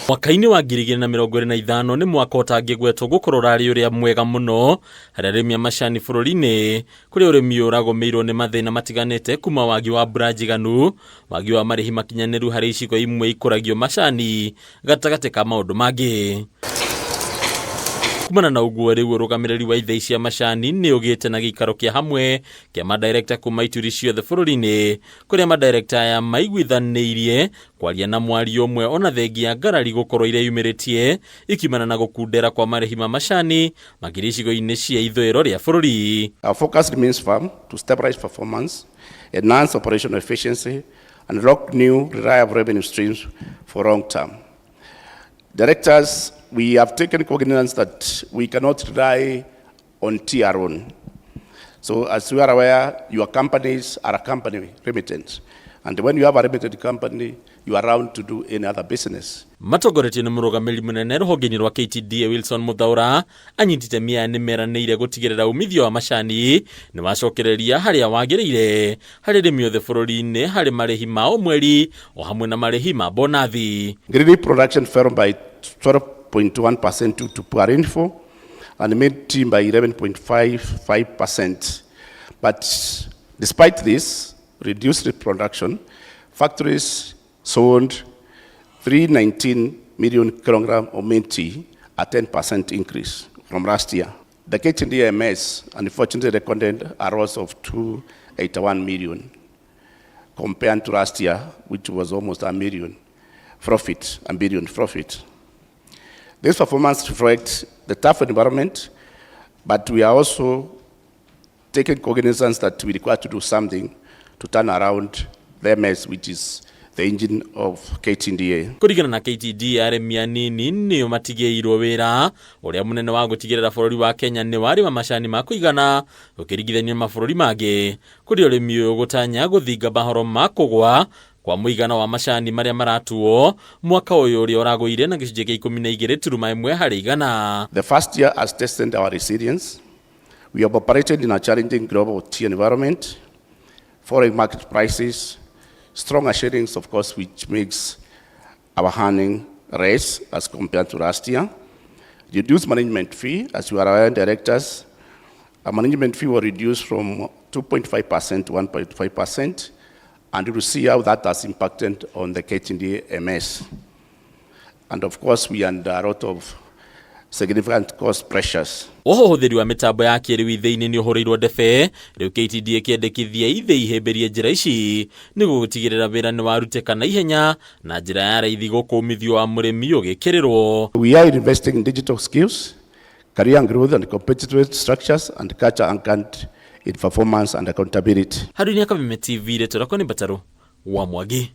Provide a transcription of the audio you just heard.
Mwaka-ini wa 2025 ni mwaka utangigwetwo gukorwo rari uria mwega muno hari arimi a macani bururi-ini kuri urimi uragomeirwo ni mathina matiganite kuma wagi wa mbura njiganu, wagi wa marihi makinyaniru hari icigo imwe ikuragio macani gatagati ka maundu mangi. Kumana na uguo riu urugamiriri wa ITHII cia macani ni ugite na gikaro kia hamwe kia madirector kuma ituri ciothe bururi-ini kuria madirector aya maiguithaniirie kwaria na mwario umwe ona thengia ngarari gukorwo ireyumiritie ikimana na gukundera kwa marihi ma macani magiri icigo-ini cia ithwiro ria bururi. Our focus remains firm to stabilize performance, enhance operational efficiency and unlock new reliable revenue streams for long term. Directors, we have taken cognizance that we cannot rely on TR alone. So as you are aware, your companies are a company remittance. And when you have a remitted company, you are around to do any other business. Matogoretio ni murugamiri munene ruhonge-ini rwa KTDA Wilson Muthaura anyitite miani meraniire gutigirira umithio wa macani ni wacokereria haria wagiriire hari arimi othe bururi-ini hari marihi ma o mweri o hamwe na marihi ma bonathi. Greedy production fell by 12.1% due to poor rainfall and mid-team by 11.55%. But despite this reduced production, factories sold 319 million kilograms of mint tea, a 10% increase from last year. The KTDA MS unfortunately recorded a loss of 281 million compared to last year, which was almost a billion profit. This performance reflects the tough environment, but we are also taking cognizance that we require to do something to turn around the MS, which is the engine of KTDA. Kurigana na KTDA arimi anini ni matigeirwo wira uria munene wa gutigirira bururi wa Kenya ni wari wa macani ma kuigana ukirigithania mabũrũri mangi kuri urimi uyu gutanya guthinga bahoro ma kugwa kwa muigana wa macani maria maratuo mwaka uyu uria uragwire na gicunjĩ kia 12.1 hari igana. The first year has tested our resilience. We have operated in a challenging global tea environment, foreign market prices, stronger shadings, of course, which makes our earning raise as compared to last year. Reduced management fee, as you are aware, directors. Our management fee was reduced from 2.5% to 1.5%, and you will see how that has impacted on the KTDA MS. And of course, we are under a lot of significant cost pressures. Uhuthiri wa mitambo ya kiriu ITHII-ini ni uhurirwo ndebe riu KTDA kiendekithia ITHII ihimbirie njira ici niguo gutigirira wira ni waruteka na ihenya na njira ya raithi guku umithio wa murimi ugikirirwo. We are investing in digital skills, career growth and competitive structures and culture anchored in performance and accountability. Haruni Akavime TV leto lako ni Bataro wa Mwagi.